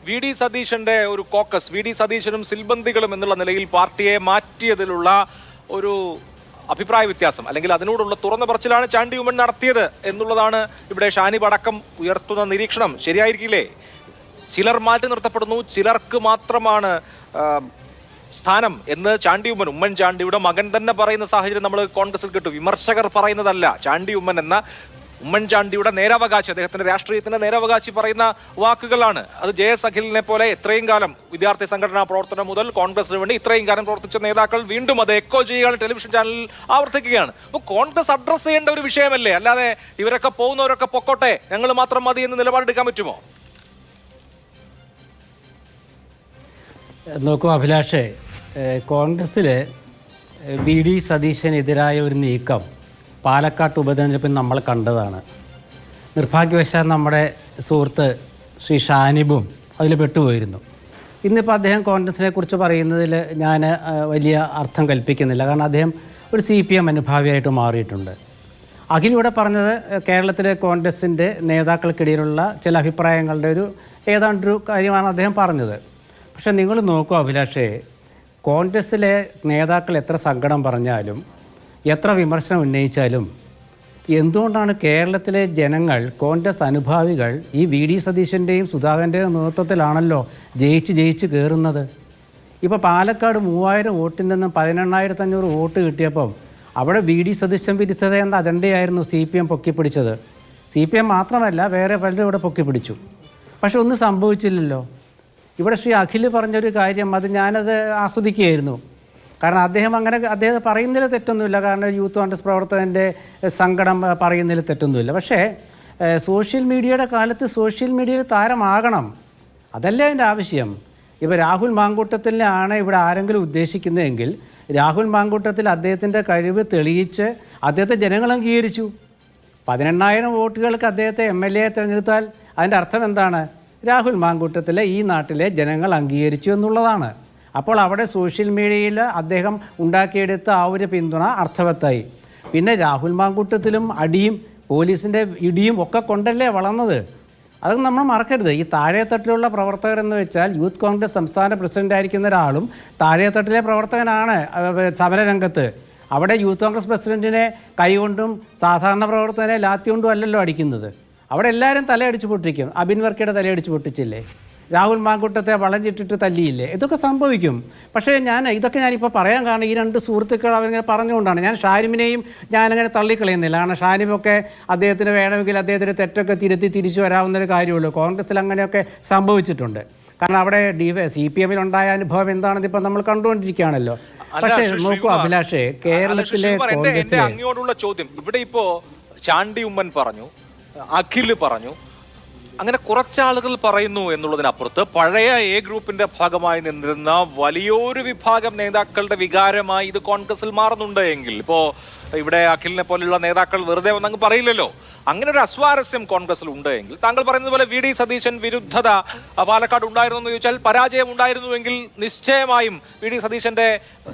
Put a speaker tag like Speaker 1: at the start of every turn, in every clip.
Speaker 1: V D സതീശന്റെ ഒരു caucus, V D സതീശനും സിൽബന്ദികളും എന്നുള്ള നിലയിൽ പാർട്ടിയെ മാറ്റിയതിലുള്ള ഒരു അഭിപ്രായ വ്യത്യാസം അല്ലെങ്കിൽ അതിനോടുള്ള തുറന്ന പറച്ചിലാണ് ചാണ്ടി ഉമ്മൻ നടത്തിയത് എന്നുള്ളതാണ് ഇവിടെ ഷാനിബ് അടക്കം ഉയർത്തുന്ന നിരീക്ഷണം. ശരിയായിരിക്കില്ലേ? ചിലർ മാറ്റി നിർത്തപ്പെടുന്നു, ചിലർക്ക് മാത്രമാണ് സ്ഥാനം എന്ന് ചാണ്ടി ഉമ്മൻചാണ്ടിയുടെ മകൻ തന്നെ പറയുന്ന സാഹചര്യം നമ്മൾ കോൺഗ്രസിൽ കിട്ടും. വിമർശകർ പറയുന്നതല്ല. ചാണ്ടി ഉമ്മൻ എന്ന ഉമ്മൻചാണ്ടിയുടെ നേരാവകാശി, അദ്ദേഹത്തിന്റെ രാഷ്ട്രീയത്തിന്റെ നേരാവകാശി പറയുന്ന വാക്കുകളാണ്. അത് JS അഖിലിനെ പോലെ ഇത്രയും കാലം വിദ്യാർത്ഥി സംഘടനാ പ്രവർത്തനം മുതൽ കോൺഗ്രസിന് വേണ്ടി ഇത്രയും കാലം പ്രവർത്തിച്ച നേതാക്കൾ വീണ്ടും അത് എക്കോ ചെയ്യുകയാണ്, ടെലിവിഷൻ ചാനലിൽ ആവർത്തിക്കുകയാണ്. അപ്പോൾ കോൺഗ്രസ് അഡ്രസ് ചെയ്യേണ്ട ഒരു വിഷയമല്ലേ? അല്ലാതെ ഇവരൊക്കെ പോകുന്നവരൊക്കെ പൊക്കോട്ടെ, ഞങ്ങൾ മാത്രം മതി എന്ന് നിലപാടെടുക്കാൻ പറ്റുമോ?
Speaker 2: നോക്കൂ അഭിലാഷേ, കോൺഗ്രസ്സിൽ VD സതീശനെതിരായ ഒരു നീക്കം പാലക്കാട്ട് ഉപതെരഞ്ഞെടുപ്പിൽ നമ്മൾ കണ്ടതാണ്. നിർഭാഗ്യവശാൽ നമ്മുടെ സുഹൃത്ത് ശ്രീ ഷാനിബും അതിൽ പെട്ടുപോയിരുന്നു. ഇന്നിപ്പോൾ അദ്ദേഹം കോൺഗ്രസിനെ കുറിച്ച് പറയുന്നതിൽ ഞാൻ വലിയ അർത്ഥം കൽപ്പിക്കുന്നില്ല. കാരണം അദ്ദേഹം ഒരു CPM അനുഭാവിയായിട്ട് മാറിയിട്ടുണ്ട്. അഖിലിവിടെ പറഞ്ഞത് കേരളത്തിലെ കോൺഗ്രസിൻ്റെ നേതാക്കൾക്കിടയിലുള്ള ചില അഭിപ്രായങ്ങളുടെ ഏതാണ്ടൊരു കാര്യമാണ് അദ്ദേഹം പറഞ്ഞത്. പക്ഷെ നിങ്ങൾ നോക്കൂ അഭിലാഷേ, കോൺഗ്രസ്സിലെ നേതാക്കൾ എത്ര സങ്കടം പറഞ്ഞാലും എത്ര വിമർശനം ഉന്നയിച്ചാലും എന്തുകൊണ്ടാണ് കേരളത്തിലെ ജനങ്ങൾ, കോൺഗ്രസ് അനുഭാവികൾ ഈ VD സതീശൻ്റെയും സുധാകരൻ്റെയും നേതൃത്വത്തിലാണല്ലോ ജയിച്ച് കയറുന്നത്. ഇപ്പോൾ പാലക്കാട് 3000 വോട്ടിൽ നിന്നും 18,500 വോട്ട് കിട്ടിയപ്പം അവിടെ VD സതീശൻ വിരുദ്ധത എന്ന അജണ്ടയായിരുന്നു CPM പൊക്കിപ്പിടിച്ചത്. CPM മാത്രമല്ല, വേറെ പലരും ഇവിടെ പൊക്കിപ്പിടിച്ചു. പക്ഷെ ഒന്നും സംഭവിച്ചില്ലല്ലോ. ഇവിടെ ശ്രീ അഖിൽ പറഞ്ഞൊരു കാര്യം, അത് ഞാനത് ആസ്വദിക്കുകയായിരുന്നു. കാരണം അദ്ദേഹം പറയുന്നതിൽ തെറ്റൊന്നുമില്ല. കാരണം യൂത്ത് കോൺഗ്രസ് പ്രവർത്തകൻ്റെ സങ്കടം പറയുന്നതിൽ തെറ്റൊന്നുമില്ല. പക്ഷേ സോഷ്യൽ മീഡിയയുടെ കാലത്ത് സോഷ്യൽ മീഡിയയിൽ താരമാകണം, അതല്ലേ അതിൻ്റെ ആവശ്യം. ഇപ്പോൾ രാഹുൽ മാങ്കൂട്ടത്തിലാണ് ഇവിടെ ആരെങ്കിലും ഉദ്ദേശിക്കുന്നതെങ്കിൽ രാഹുൽ മാങ്കൂട്ടത്തിൽ അദ്ദേഹത്തിൻ്റെ കഴിവ് തെളിയിച്ച് അദ്ദേഹത്തെ ജനങ്ങൾ അംഗീകരിച്ചു. 18,000 വോട്ടുകൾക്ക് അദ്ദേഹത്തെ MLA തിരഞ്ഞെടുത്താൽ അതിൻ്റെ അർത്ഥം എന്താണ്? രാഹുൽ മാങ്കൂട്ടത്തിലെ ഈ നാട്ടിലെ ജനങ്ങൾ അംഗീകരിച്ചു എന്നുള്ളതാണ്. അപ്പോൾ അവിടെ സോഷ്യൽ മീഡിയയിൽ അദ്ദേഹം ഉണ്ടാക്കിയെടുത്ത ആ ഒരു പിന്തുണ അർത്ഥവത്തായി. പിന്നെ രാഹുൽ മാങ്കൂട്ടത്തിലും അടിയും പോലീസിൻ്റെ ഇടിയും ഒക്കെ കൊണ്ടല്ലേ വളർന്നത്. അതൊക്കെ നമ്മൾ മറക്കരുത്. ഈ താഴെത്തട്ടിലുള്ള പ്രവർത്തകർ എന്ന് വെച്ചാൽ യൂത്ത് കോൺഗ്രസ് സംസ്ഥാന പ്രസിഡൻ്റായിരിക്കുന്ന ഒരാളും താഴെത്തട്ടിലെ പ്രവർത്തകനാണ് സമരരംഗത്ത്. അവിടെ യൂത്ത് കോൺഗ്രസ് പ്രസിഡൻറ്റിനെ കൈകൊണ്ടും സാധാരണ പ്രവർത്തകനെ ലാത്തി കൊണ്ടും അല്ലല്ലോ അടിക്കുന്നത്. അവിടെ എല്ലാവരും തലയടിച്ച് പൊട്ടിക്കും. അബിൻ വർക്കിയുടെ തലയടിച്ച് പൊട്ടിച്ചില്ലേ? രാഹുൽ മാങ്കൂട്ടത്തെ വളഞ്ഞിട്ടിട്ട് തല്ലിയില്ലേ? ഇതൊക്കെ സംഭവിക്കും. പക്ഷേ ഇതൊക്കെ ഞാനിപ്പോൾ പറയാൻ കാരണം ഈ രണ്ട് സുഹൃത്തുക്കൾ അവരിങ്ങനെ പറഞ്ഞുകൊണ്ടാണ്. ഞാൻ ഷാനിബിനെയും ഞാനങ്ങനെ തള്ളിക്കളയുന്നില്ല. കാരണം ഷാനിബൊക്കെ അദ്ദേഹത്തിന് വേണമെങ്കിൽ അദ്ദേഹത്തിൻ്റെ തെറ്റൊക്കെ തിരിച്ചു വരാവുന്നൊരു കാര്യമുള്ളൂ. കോൺഗ്രസ്സിൽ അങ്ങനെയൊക്കെ സംഭവിച്ചിട്ടുണ്ട്. കാരണം അവിടെ CPM ഉണ്ടായ അനുഭവം എന്താണെന്ന് ഇപ്പം നമ്മൾ കണ്ടുകൊണ്ടിരിക്കുകയാണല്ലോ. പക്ഷേ നോക്കൂ അഭിലാഷേ, കേരളത്തിലെ
Speaker 1: അങ്ങോട്ടുള്ള ചോദ്യം ഇവിടെ ഇപ്പോൾ ചാണ്ടി ഉമ്മൻ പറഞ്ഞു, അഖിൽ പറഞ്ഞു, അങ്ങനെ കുറച്ചാളുകൾ പറയുന്നു എന്നുള്ളതിനപ്പുറത്ത് പഴയ ഗ്രൂപ്പിന്റെ ഭാഗമായി നിന്നിരുന്ന വലിയൊരു വിഭാഗം നേതാക്കളുടെ വികാരമായി ഇത് കോൺഗ്രസിൽ മാറുന്നുണ്ട് എങ്കിൽ, ഇപ്പോ ഇവിടെ അഖിലിനെ പോലെയുള്ള നേതാക്കൾ വെറുതെ ഒന്നങ്ങ് പറയില്ലല്ലോ, അങ്ങനെ ഒരു അസ്വാരസ്യം കോൺഗ്രസിൽ ഉണ്ട് എങ്കിൽ, താങ്കൾ പറയുന്നത് പോലെ VD സതീശൻ വിരുദ്ധത പാലക്കാട് ഉണ്ടായിരുന്നു എന്ന് ചോദിച്ചാൽ പരാജയം ഉണ്ടായിരുന്നുവെങ്കിൽ നിശ്ചയമായും VD സതീശന്റെ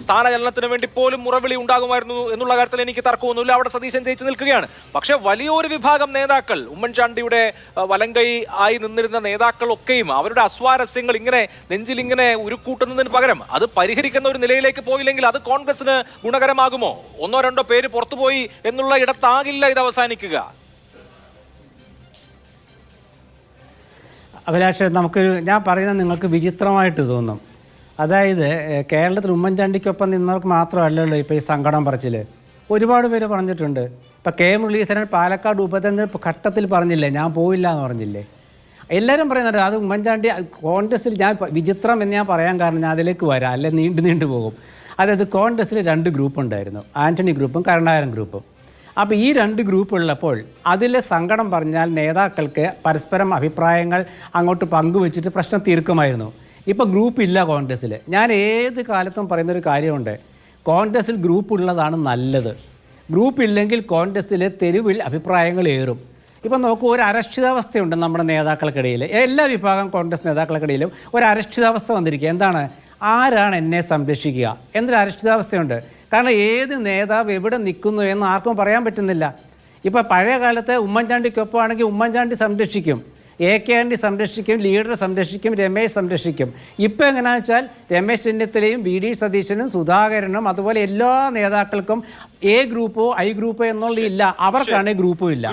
Speaker 1: സ്ഥാനചലനത്തിന് വേണ്ടി പോലും മുറവിളി ഉണ്ടാകുമായിരുന്നു എന്നുള്ള കാര്യത്തിൽ എനിക്ക് തർക്കമൊന്നുമില്ല. അവിടെ സതീശൻ ജയിച്ചു നിൽക്കുകയാണ്. പക്ഷെ വലിയൊരു വിഭാഗം നേതാക്കൾ, ഉമ്മൻചാണ്ടിയുടെ വലങ്കൈ ആയി നിന്നിരുന്ന നേതാക്കളൊക്കെയും അവരുടെ അസ്വാരസ്യങ്ങൾ ഇങ്ങനെ നെഞ്ചിലിങ്ങനെ ഉരുക്കൂട്ടുന്നതിന് പകരം അത് പരിഹരിക്കുന്ന ഒരു നിലയിലേക്ക് പോയില്ലെങ്കിൽ അത് കോൺഗ്രസിന് ഗുണകരമാകുമോ? ഒന്നോ രണ്ടോ പേര് പുറത്തുപോയി എന്നുള്ള ഇടത്താകില്ല ഇത് അവസാനിക്കുക.
Speaker 2: അഭിലാഷ്, ഞാൻ പറയുന്നത് നിങ്ങൾക്ക് വിചിത്രമായിട്ട് തോന്നും. അതായത് കേരളത്തിൽ ഉമ്മൻചാണ്ടിക്കൊപ്പം നിന്നവർക്ക് മാത്രമല്ലല്ലോ ഇപ്പോൾ ഈ സങ്കടം പറച്ചിൽ. ഒരുപാട് പേര് പറഞ്ഞിട്ടുണ്ട്. ഇപ്പോൾ K മുരളീധരൻ പാലക്കാട് ഉപതെരഞ്ഞെടുപ്പ് ഘട്ടത്തിൽ പറഞ്ഞില്ലേ, ഞാൻ പോയില്ല എന്ന് പറഞ്ഞില്ലേ? എല്ലാവരും പറയുന്നുണ്ട് അത് ഉമ്മൻചാണ്ടി കോൺഗ്രസ്സിൽ. ഞാൻ വിചിത്രം എന്ന് ഞാൻ പറയാൻ കാരണം ഞാൻ അതിലേക്ക് വരാം, അല്ലെ നീണ്ടു പോകും. അതായത് കോൺഗ്രസ്സിൽ 2 ഗ്രൂപ്പ് ഉണ്ടായിരുന്നു, ആൻ്റണി ഗ്രൂപ്പും കരുണാകരൻ ഗ്രൂപ്പും. അപ്പോൾ ഈ 2 ഗ്രൂപ്പ് ഉള്ളപ്പോൾ അതിലെ സങ്കടം പറഞ്ഞാൽ നേതാക്കൾക്ക് പരസ്പരം അഭിപ്രായങ്ങൾ അങ്ങോട്ട് പങ്കുവെച്ചിട്ട് പ്രശ്നം തീർക്കുമായിരുന്നു. ഇപ്പോൾ ഗ്രൂപ്പില്ല കോൺഗ്രസ്സിൽ. ഞാൻ ഏത് കാലത്തും പറയുന്നൊരു കാര്യമുണ്ട്, കോൺഗ്രസ്സിൽ ഗ്രൂപ്പ് ഉള്ളതാണ് നല്ലത്. ഗ്രൂപ്പില്ലെങ്കിൽ കോൺഗ്രസ്സിൽ തെരുവിൽ അഭിപ്രായങ്ങൾ ഏറും. ഇപ്പം നോക്കൂ, ഒരു അരക്ഷിതാവസ്ഥയുണ്ട് നമ്മുടെ നേതാക്കൾക്കിടയിൽ. എല്ലാ വിഭാഗം കോൺഗ്രസ് നേതാക്കൾക്കിടയിലും ഒരു അരക്ഷിതാവസ്ഥ വന്നിരിക്കുക. എന്താണ്? ആരാണ് എന്നെ സംരക്ഷിക്കുക എന്നൊരു അരക്ഷിതാവസ്ഥയുണ്ട്. കാരണം ഏത് നേതാവ് എവിടെ നിൽക്കുന്നു എന്ന് ആർക്കും പറയാൻ പറ്റുന്നില്ല. ഇപ്പോൾ പഴയ കാലത്ത് ഉമ്മൻചാണ്ടിക്കൊപ്പമാണെങ്കിൽ ഉമ്മൻചാണ്ടി സംരക്ഷിക്കും. AK ആന്റണി സംരക്ഷിക്കും, ലീഡറെ സംരക്ഷിക്കും, രമേശ് സംരക്ഷിക്കും. ഇപ്പോൾ എങ്ങനെയാണെന്ന് വെച്ചാൽ രമേശ് ചെന്നിത്തലയും VD സതീശനും സുധാകരനും അതുപോലെ എല്ലാ നേതാക്കൾക്കും A ഗ്രൂപ്പോ I ഗ്രൂപ്പോ എന്നുള്ളതില്ല, അവർക്കാണ് ഗ്രൂപ്പും ഇല്ല.